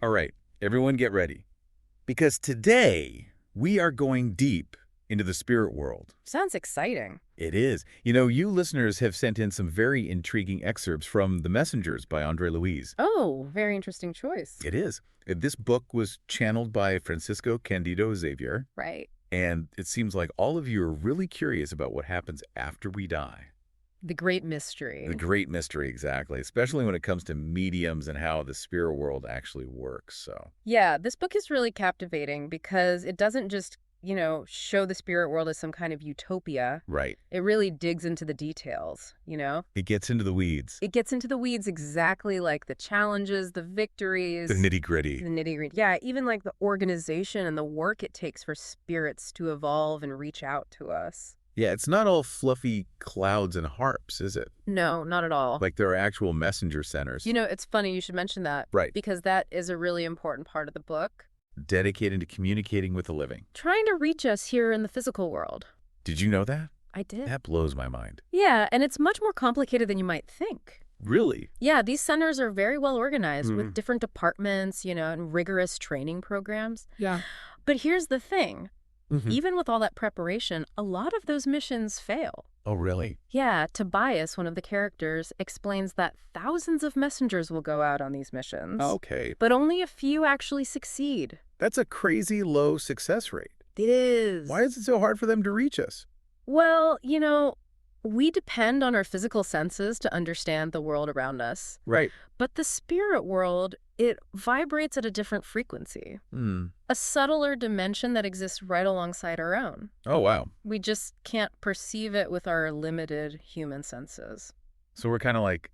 All right, everyone get ready. Because today, we are going deep into the spirit world. Sounds exciting. It is. You listeners have sent in some very intriguing excerpts from The Messengers by André Luiz. Oh, very interesting choice. It is. This book was channeled by Francisco Candido Xavier, Right. and it seems like all of you are really curious about what happens after we die. The great mystery. The great mystery, exactly, especially when it comes to mediums and how the spirit world actually works. So, Yeah, this book is really captivating because it doesn't just, show the spirit world as some kind of utopia. right. It really digs into the details. It gets into the weeds, It gets into the weeds exactly like the challenges, the victories. the nitty-gritty. The nitty-gritty. Yeah, even like the organization and the work it takes for spirits to evolve and reach out to us. Yeah, it's not all fluffy clouds and harps, is it? No, not at all. Like there are actual messenger centers. It's funny you should mention that. Right. Because that is a really important part of the book. Dedicated to communicating with the living. Trying to reach us here in the physical world. Did you know that? I did. That blows my mind. Yeah, and it's much more complicated than you might think. Really? Yeah, these centers are very well organized with different departments, and rigorous training programs. Yeah. But here's the thing. Even with all that preparation, a lot of those missions fail. Oh, really? Yeah, Tobias, one of the characters, explains that thousands of messengers will go out on these missions. Okay. But only a few actually succeed. That's a crazy low success rate. It is. Why is it so hard for them to reach us? Well, we depend on our physical senses to understand the world around us. Right. But the spirit world, it vibrates at a different frequency. A subtler dimension that exists right alongside our own. Oh, wow. We just can't perceive it with our limited human senses. So we're kind of like...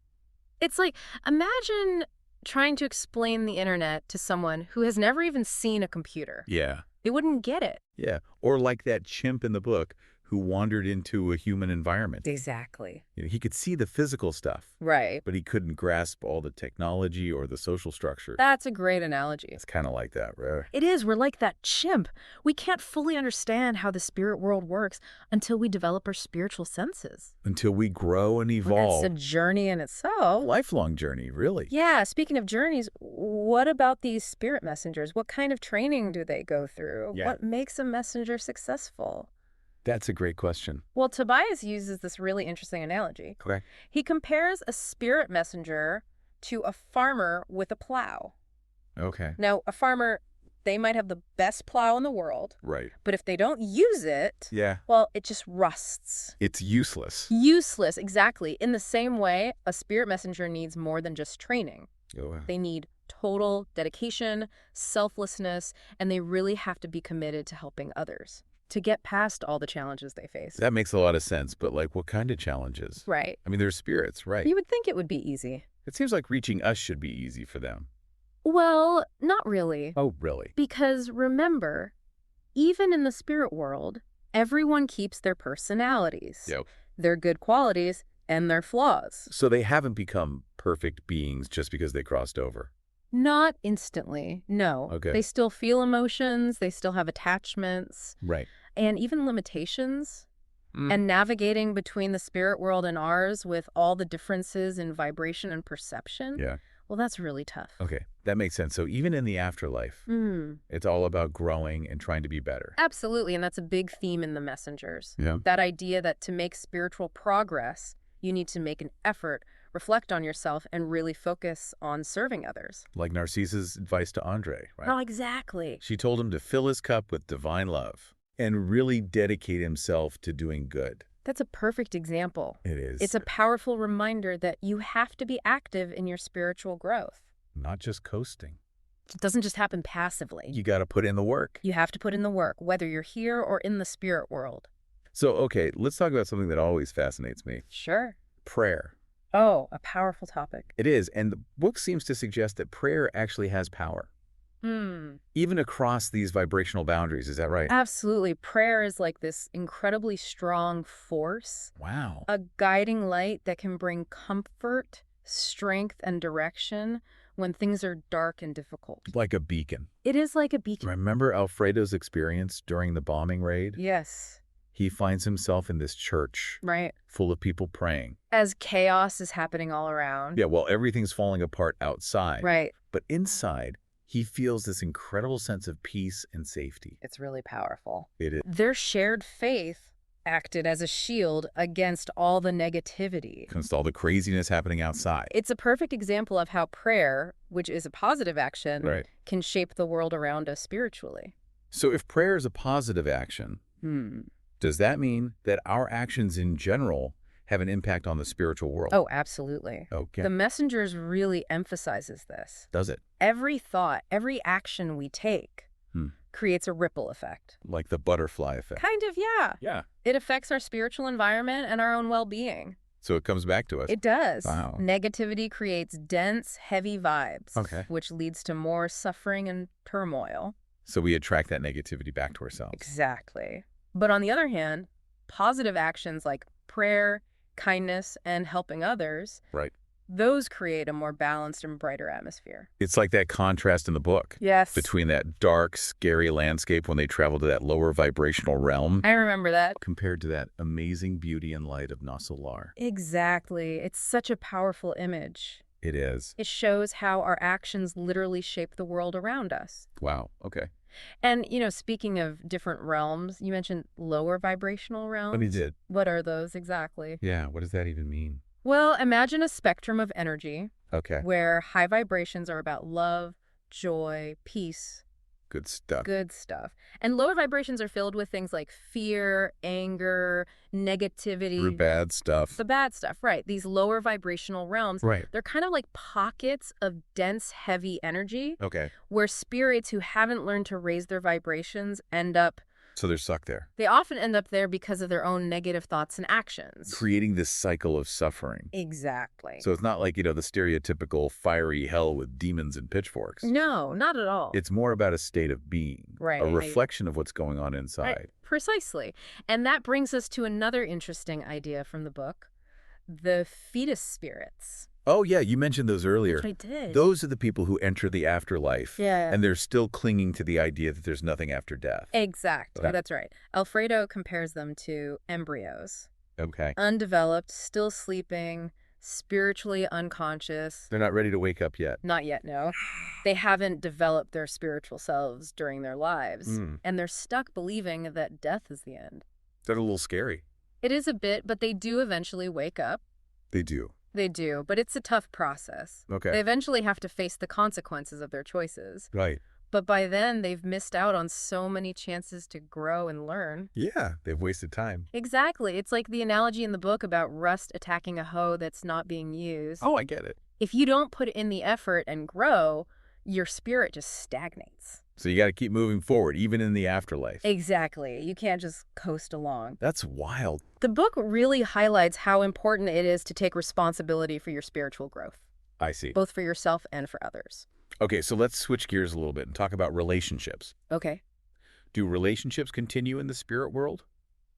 It's like, imagine trying to explain the internet to someone who has never even seen a computer. Yeah. They wouldn't get it. Yeah. Or like that chimp in the book who wandered into a human environment. Exactly. He could see the physical stuff. Right. But he couldn't grasp all the technology or the social structure. That's a great analogy. It's kind of like that, right? It is. We're like that chimp. We can't fully understand how the spirit world works until we develop our spiritual senses. Until we grow and evolve. That's a journey in itself. A lifelong journey, really. Yeah. Speaking of journeys, what about these spirit messengers? What kind of training do they go through? Yeah. What makes a messenger successful? That's a great question. Well, Tobias uses this really interesting analogy. Okay. He compares a spirit messenger to a farmer with a plow. Okay. Now, a farmer, they might have the best plow in the world. Right. But if they don't use it, Yeah. well, it just rusts. It's useless. Useless, exactly. In the same way, a spirit messenger needs more than just training. Oh, They need total dedication, selflessness, and they really have to be committed to helping others to get past all the challenges they face. that makes a lot of sense, but like what kind of challenges? Right. I mean, they're spirits, right? You would think it would be easy. It seems like reaching us should be easy for them. Well, not really. Oh, really? Because remember, even in the spirit world, everyone keeps their personalities, Yep. their good qualities, and their flaws. So they haven't become perfect beings just because they crossed over. Not instantly, no. Okay. They still feel emotions, they still have attachments, Right. and even limitations. And navigating between the spirit world and ours with all the differences in vibration and perception, Yeah. well, that's really tough. Okay. That makes sense. So even in the afterlife, it's all about growing and trying to be better. Absolutely, and that's a big theme in The Messengers. Yeah. That idea that to make spiritual progress, you need to make an effort, reflect on yourself, and really focus on serving others. Like Narcissa's advice to André, right? Oh, exactly. She told him to fill his cup with divine love and really dedicate himself to doing good. That's a perfect example. It is. It's a powerful reminder that you have to be active in your spiritual growth. Not just coasting. It doesn't just happen passively. You got to put in the work. You have to put in the work, whether you're here or in the spirit world. So, okay, let's talk about something that always fascinates me. Sure. Prayer. Oh, a powerful topic. It is, and the book seems to suggest that prayer actually has power. Even across these vibrational boundaries, is that right? Absolutely. Prayer is like this incredibly strong force. Wow. A guiding light that can bring comfort, strength, and direction when things are dark and difficult. Like a beacon. It is like a beacon. Remember Alfredo's experience during the bombing raid? Yes. He finds himself in this church Right. full of people praying. As chaos is happening all around. Yeah, well, everything's falling apart outside. Right. But inside, He feels this incredible sense of peace and safety. It's really powerful. It is. Their shared faith acted as a shield against all the negativity. Against all the craziness happening outside. It's a perfect example of how prayer, which is a positive action, Right. can shape the world around us spiritually. So if prayer is a positive action, does that mean that our actions in general have an impact on the spiritual world? Oh, absolutely. Okay. The Messengers really emphasizes this. Does it? Every thought, every action we take creates a ripple effect. Like the butterfly effect. Kind of, yeah. Yeah. It affects our spiritual environment and our own well-being. So it comes back to us. It does. Wow. Negativity creates dense, heavy vibes, Okay. which leads to more suffering and turmoil. So we attract that negativity back to ourselves. Exactly. But on the other hand, positive actions like prayer, kindness, and helping others, Right. those create a more balanced and brighter atmosphere. It's like that contrast in the book. Yes. Between that dark, scary landscape when they travel to that lower vibrational realm I remember that. compared to that amazing beauty and light of Nasolar. Exactly. It's such a powerful image. It is. It shows how our actions literally shape the world around us. Wow. Okay. And, speaking of different realms, you mentioned lower vibrational realms. But he did. What are those exactly? Yeah. What does that even mean? Well, imagine a spectrum of energy Okay. where high vibrations are about love, joy, peace, Good stuff. good stuff. And lower vibrations are filled with things like fear, anger, negativity. The bad stuff. The bad stuff, right. These lower vibrational realms, Right. they're kind of like pockets of dense, heavy energy Okay. where spirits who haven't learned to raise their vibrations end up. So they're stuck there. They often end up there because of their own negative thoughts and actions. Creating this cycle of suffering. Exactly. So it's not like, the stereotypical fiery hell with demons and pitchforks. No, not at all. It's more about a state of being. Right. A reflection of what's going on inside. Right. Precisely. And that brings us to another interesting idea from the book, the fetus spirits. Oh, yeah. You mentioned those earlier. Which I did. Those are the people who enter the afterlife. Yeah. And they're still clinging to the idea that there's nothing after death. Exactly. Okay. That's right. Alfredo compares them to embryos. Okay. Undeveloped, still sleeping, spiritually unconscious. They're not ready to wake up yet. Not yet, no. They haven't developed their spiritual selves during their lives. And they're stuck believing that death is the end. They're a little scary. It is a bit, but they do eventually wake up. They do. They do, but it's a tough process. Okay. They eventually have to face the consequences of their choices. Right. But by then, they've missed out on so many chances to grow and learn. Yeah. They've wasted time. Exactly. It's like the analogy in the book about rust attacking a hoe that's not being used. Oh, I get it. If you don't put in the effort and grow, your spirit just stagnates. So you got to keep moving forward, even in the afterlife. Exactly. You can't just coast along. That's wild. The book really highlights how important it is to take responsibility for your spiritual growth, I see. both for yourself and for others. Okay, so let's switch gears a little bit and talk about relationships. Okay. Do relationships continue in the spirit world?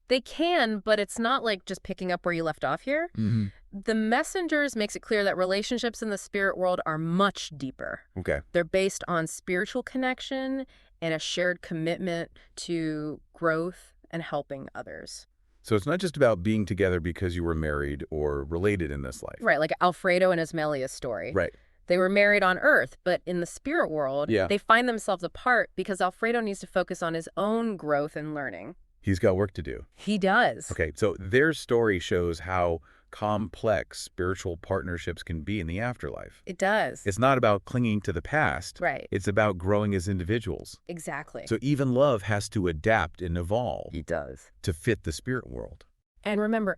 They can, but it's not like just picking up where you left off here. Mm-hmm. The Messengers makes it clear that relationships in the spirit world are much deeper. Okay. They're based on spiritual connection and a shared commitment to growth and helping others. So it's not just about being together because you were married or related in this life. Right, like Alfredo and Ismelia's story. Right. They were married on Earth, but in the spirit world, Yeah. they find themselves apart because Alfredo needs to focus on his own growth and learning. He's got work to do. He does. Okay, so their story shows how complex spiritual partnerships can be in the afterlife. It does. It's not about clinging to the past. Right. It's about growing as individuals. Exactly. So even love has to adapt and evolve It does. to fit the spirit world. And remember,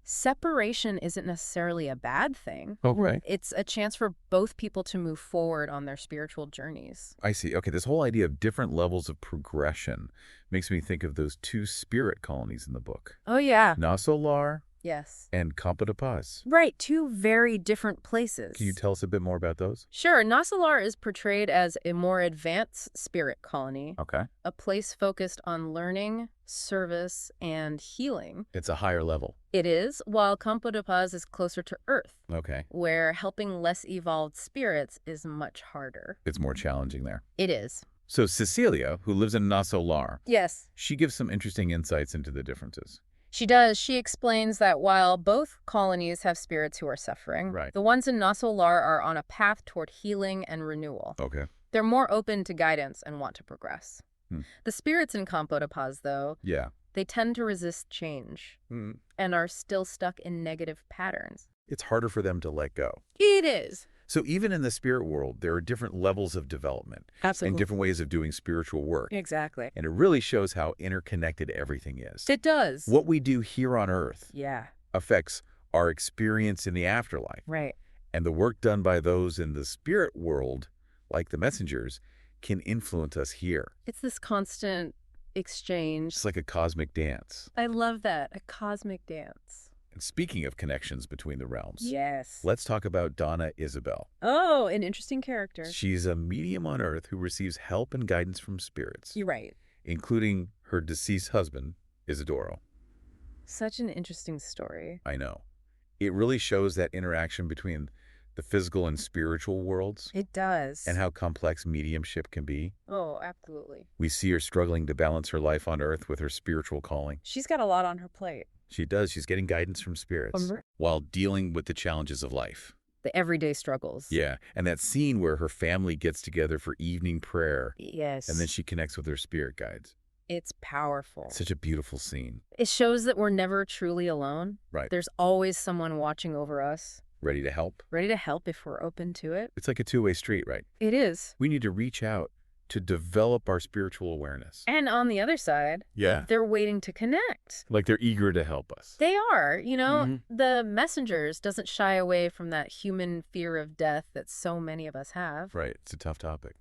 separation isn't necessarily a bad thing. Oh, right. It's a chance for both people to move forward on their spiritual journeys. I see. Okay, this whole idea of different levels of progression makes me think of those two spirit colonies in the book. Oh, yeah. Nasolar Yes. and Campo de Paz. Right, two very different places. Can you tell us a bit more about those? Sure. Nasolar is portrayed as a more advanced spirit colony, Okay. a place focused on learning, service, and healing. It's a higher level. It is, while Campo de Paz is closer to Earth, Okay. where helping less evolved spirits is much harder. It's more challenging there. It is. So Cecilia, who lives in Nasolar, Yes. she gives some interesting insights into the differences. She does. She explains that while both colonies have spirits who are suffering, Right. the ones in Nasolar are on a path toward healing and renewal. Okay. They're more open to guidance and want to progress. Hmm. The spirits in Campo de Paz, though, Yeah. they tend to resist change and are still stuck in negative patterns. It's harder for them to let go. It is. So even in the spirit world, there are different levels of development and different ways of doing spiritual work. Exactly. And it really shows how interconnected everything is. It does. What we do here on Earth Yeah. affects our experience in the afterlife. Right. And the work done by those in the spirit world, like the messengers, can influence us here. It's this constant exchange. It's like a cosmic dance. I love that. A cosmic dance. And speaking of connections between the realms, Yes. let's talk about Donna Isabel. Oh, an interesting character. She's a medium on Earth who receives help and guidance from spirits, You're right. including her deceased husband, Isidoro. Such an interesting story. I know. It really shows that interaction between the physical and spiritual worlds It does. and how complex mediumship can be. Oh, absolutely. We see her struggling to balance her life on Earth with her spiritual calling. She's got a lot on her plate. She does. She's getting guidance from spirits while dealing with the challenges of life. The everyday struggles. Yeah, and that scene where her family gets together for evening prayer, Yes. and then she connects with her spirit guides. It's powerful. Such a beautiful scene. It shows that we're never truly alone. Right. There's always someone watching over us, Ready to help. ready to help if we're open to it. It's like a two-way street, right? It is. We need to reach out to develop our spiritual awareness. And on the other side, Yeah. they're waiting to connect. Like they're eager to help us. They are, you know, Mm-hmm. the messengers doesn't shy away from that human fear of death that so many of us have. Right. It's a tough topic.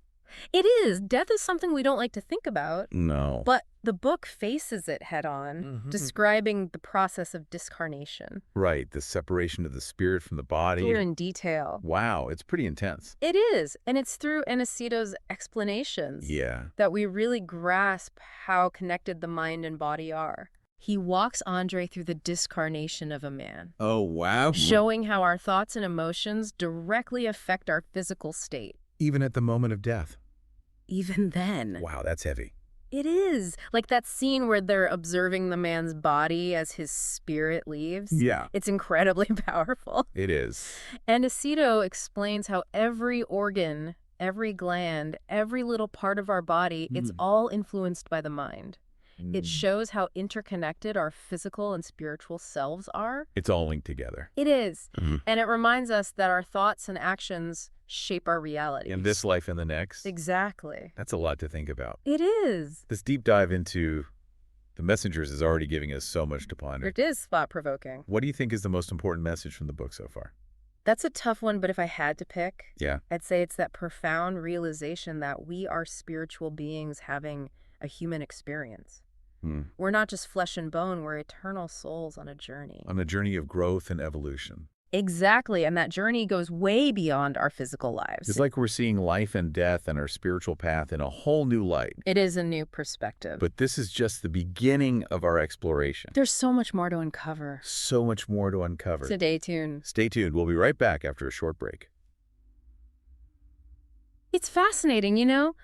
It is. Death is something we don't like to think about, No. but the book faces it head on, describing the process of discarnation. Right. The separation of the spirit from the body. Clear in detail. Wow. It's pretty intense. It is, and it's through Anacito's explanations Yeah. that we really grasp how connected the mind and body are. He walks André through the discarnation of a man, Oh, wow. showing how our thoughts and emotions directly affect our physical state. Even at the moment of death. Even then. Wow, that's heavy. It is. Like that scene where they're observing the man's body as his spirit leaves. Yeah. It's incredibly powerful. It is. And Anacito explains how every organ, every gland, every little part of our body, it's all influenced by the mind. It shows how interconnected our physical and spiritual selves are. It's all linked together. It is. And it reminds us that our thoughts and actions shape our reality. In this life and the next. Exactly. That's a lot to think about. It is. This deep dive into the messengers is already giving us so much to ponder. It is thought-provoking. What do you think is the most important message from the book so far? That's a tough one, but if I had to pick, Yeah. I'd say it's that profound realization that we are spiritual beings having a human experience. We're not just flesh and bone, we're eternal souls on a journey. On a journey of growth and evolution. Exactly, and that journey goes way beyond our physical lives. It's like we're seeing life and death and our spiritual path in a whole new light. It is a new perspective. But this is just the beginning of our exploration. There's so much more to uncover. So much more to uncover. Stay tuned. Stay tuned. We'll be right back after a short break. It's fascinating, you know?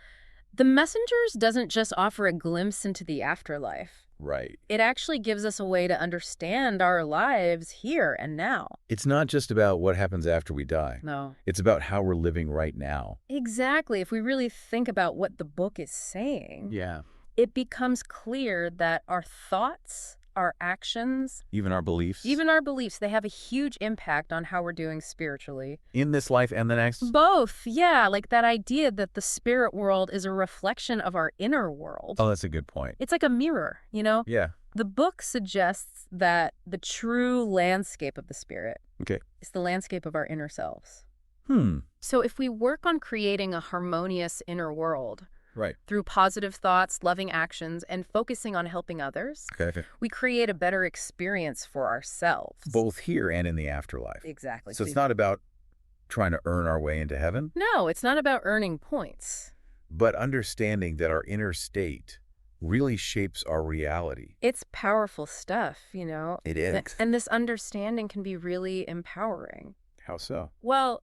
The Messengers doesn't just offer a glimpse into the afterlife. Right. It actually gives us a way to understand our lives here and now. It's not just about what happens after we die. No. It's about how we're living right now. Exactly. If we really think about what the book is saying, Yeah. it becomes clear that our thoughts, our actions, Even our beliefs. even our beliefs, they have a huge impact on how we're doing spiritually. in this life and the next. Both, yeah, like that idea that the spirit world is a reflection of our inner world. Oh, that's a good point. It's like a mirror, you know? Yeah. The book suggests that the true landscape of the spirit Okay. is the landscape of our inner selves. Hmm. So if we work on creating a harmonious inner world Right. through positive thoughts, loving actions, and focusing on helping others, Okay. we create a better experience for ourselves. Both here and in the afterlife. Exactly. So it's not about trying to earn our way into heaven, No, it's not about earning points. but understanding that our inner state really shapes our reality. It's powerful stuff, you know? It is. And this understanding can be really empowering. How so? Well,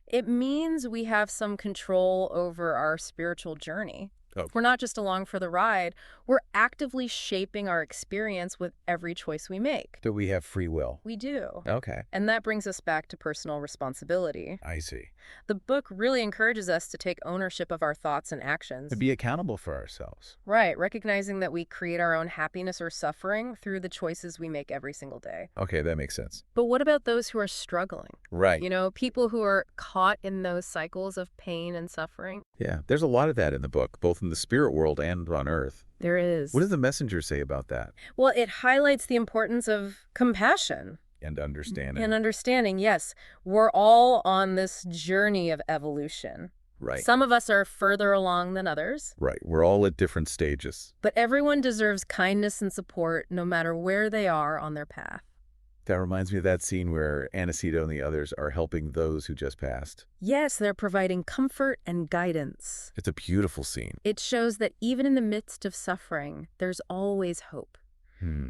it means we have some control over our spiritual journey. Oh, We're not just along for the ride. We're actively shaping our experience with every choice we make. do we have free will? We do. Okay, And that brings us back to personal responsibility. I see. The book really encourages us to take ownership of our thoughts and actions. To be accountable for ourselves. Right, recognizing that we create our own happiness or suffering through the choices we make every single day. Okay, that makes sense. But what about those who are struggling? Right. You know, people who are caught in those cycles of pain and suffering? Yeah, there's a lot of that in the book, both in the spirit world and on Earth. There is. What does the messenger say about that? Well, it highlights the importance of compassion. And understanding. And understanding, yes, we're all on this journey of evolution. Right. Some of us are further along than others, Right. We're all at different stages. but everyone deserves kindness and support no matter where they are on their path. That reminds me of that scene where Aniceto and the others are helping those who just passed. Yes, they're providing comfort and guidance. It's a beautiful scene. It shows that even in the midst of suffering, there's always hope.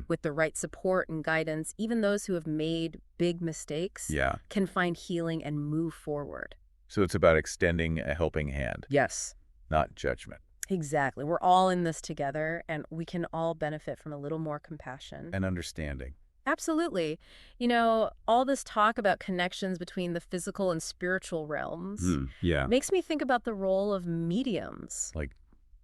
With the right support and guidance, even those who have made big mistakes Yeah. can find healing and move forward. So it's about extending a helping hand, Yes. not judgment. Exactly. We're all in this together, and we can all benefit from a little more compassion. And understanding. Absolutely. You know, all this talk about connections between the physical and spiritual realms Yeah. makes me think about the role of mediums. Like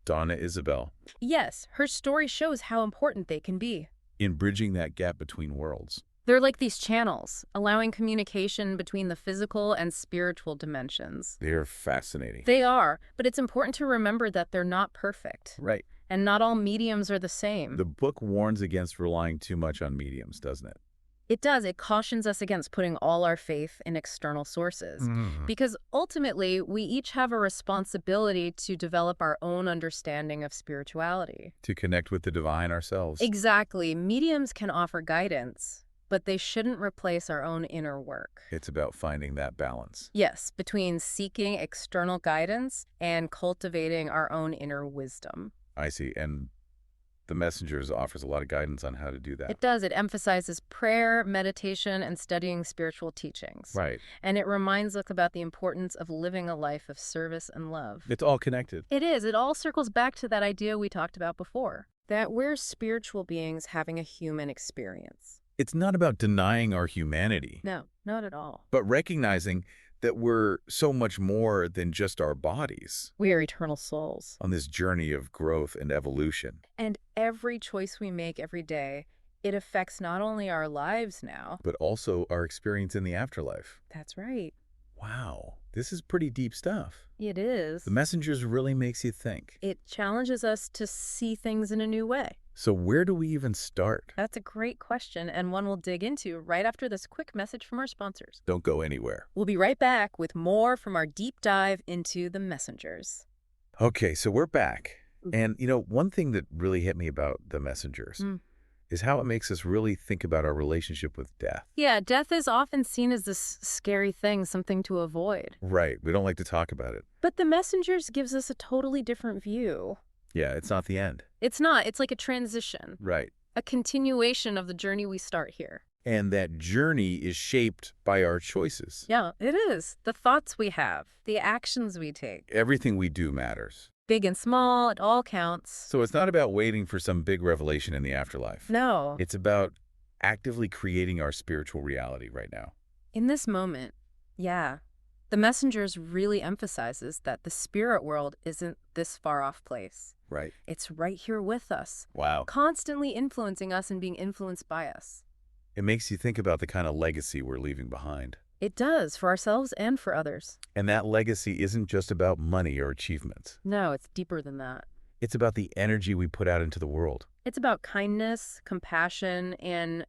Donna Isabel. Yes, her story shows how important they can be. In bridging that gap between worlds. They're like these channels, allowing communication between the physical and spiritual dimensions. They're fascinating. They are, but it's important to remember that they're not perfect. Right. And not all mediums are the same. The book warns against relying too much on mediums, doesn't it? It does. It cautions us against putting all our faith in external sources. Because ultimately, we each have a responsibility to develop our own understanding of spirituality. To connect with the divine ourselves. Exactly. Mediums can offer guidance, but they shouldn't replace our own inner work. It's about finding that balance. Yes, between seeking external guidance and cultivating our own inner wisdom. I see. And the Messengers offers a lot of guidance on how to do that. It does. It emphasizes prayer, meditation, and studying spiritual teachings. Right. And it reminds us about the importance of living a life of service and love. It's all connected. It is. It all circles back to that idea we talked about before, that we're spiritual beings having a human experience. It's not about denying our humanity, No, not at all. but recognizing that we're so much more than just our bodies We are eternal souls. on this journey of growth and evolution. And every choice we make every day, it affects not only our lives now. But also our experience in the afterlife. That's right. Wow, this is pretty deep stuff. It is. The Messengers really makes you think. It challenges us to see things in a new way. So where do we even start? That's a great question, and one we'll dig into right after this quick message from our sponsors. Don't go anywhere. We'll be right back with more from our deep dive into the Messengers. Okay, so we're back. And, you know, one thing that really hit me about the Messengers is how it makes us really think about our relationship with death. Yeah, death is often seen as this scary thing, something to avoid. Right, we don't like to talk about it. But the Messengers gives us a totally different view. Yeah, it's not the end. It's not. It's like a transition, Right. a continuation of the journey we start here. And that journey is shaped by our choices. Yeah, it is. The thoughts we have, the actions we take. Everything we do matters. Big and small, it all counts. So it's not about waiting for some big revelation in the afterlife. No. It's about actively creating our spiritual reality right now. In this moment, yeah, the Messengers really emphasizes that the spirit world isn't this far off place. Right. It's right here with us, Wow. constantly influencing us and being influenced by us. It makes you think about the kind of legacy we're leaving behind. It does, for ourselves and for others. And that legacy isn't just about money or achievements. No, it's deeper than that. It's about the energy we put out into the world. It's about kindness, compassion, and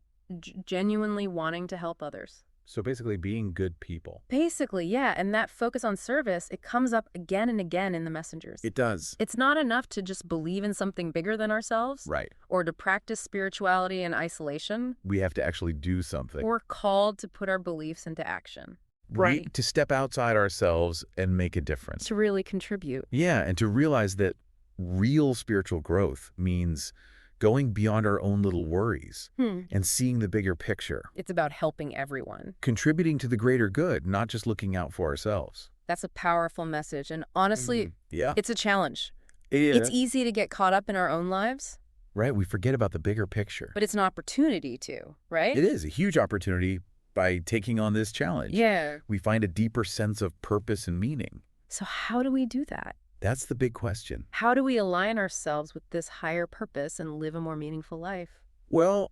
genuinely wanting to help others. So basically being good people. Basically, yeah, and that focus on service, it comes up again and again in the Messengers. It does. It's not enough to just believe in something bigger than ourselves. Right. Or to practice spirituality in isolation. We have to actually do something. We're called to put our beliefs into action. To step outside ourselves and make a difference. To really contribute. Yeah, and to realize that real spiritual growth means going beyond our own little worries and seeing the bigger picture. It's about helping everyone. Contributing to the greater good, not just looking out for ourselves. That's a powerful message, and honestly, Yeah. it's a challenge. It's Yeah. easy to get caught up in our own lives, Right? We forget about the bigger picture. but it's an opportunity to, right? It is a huge opportunity by taking on this challenge. Yeah. We find a deeper sense of purpose and meaning. So how do we do that? That's the big question. How do we align ourselves with this higher purpose and live a more meaningful life? Well,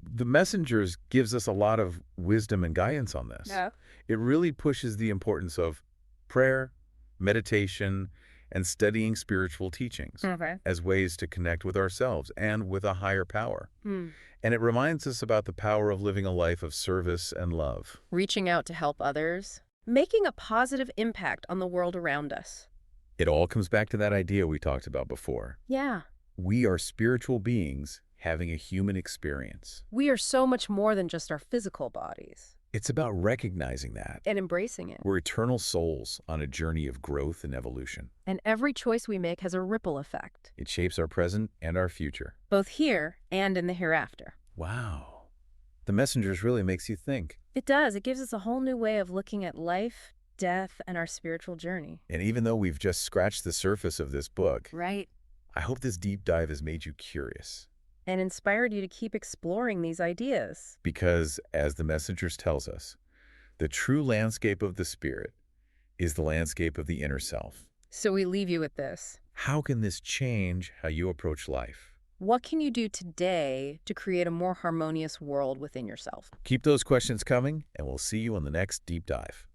the Messengers gives us a lot of wisdom and guidance on this. Yeah. It really pushes the importance of prayer, meditation, and studying spiritual teachings Okay. as ways to connect with ourselves and with a higher power. Hmm. And it reminds us about the power of living a life of service and love. Reaching out to help others, making a positive impact on the world around us. It all comes back to that idea we talked about before. Yeah. We are spiritual beings having a human experience. We are so much more than just our physical bodies. It's about recognizing that. And embracing it. We're eternal souls on a journey of growth and evolution. And every choice we make has a ripple effect, It shapes our present and our future. both here and in the hereafter. Wow. The Messengers really makes you think. It does. It gives us a whole new way of looking at life, death, and our spiritual journey. And even though we've just scratched the surface of this book, Right. I hope this deep dive has made you curious. And inspired you to keep exploring these ideas. Because, as the Messengers tells us, the true landscape of the spirit is the landscape of the inner self. So we leave you with this. How can this change how you approach life? What can you do today to create a more harmonious world within yourself? Keep those questions coming, and we'll see you on the next deep dive.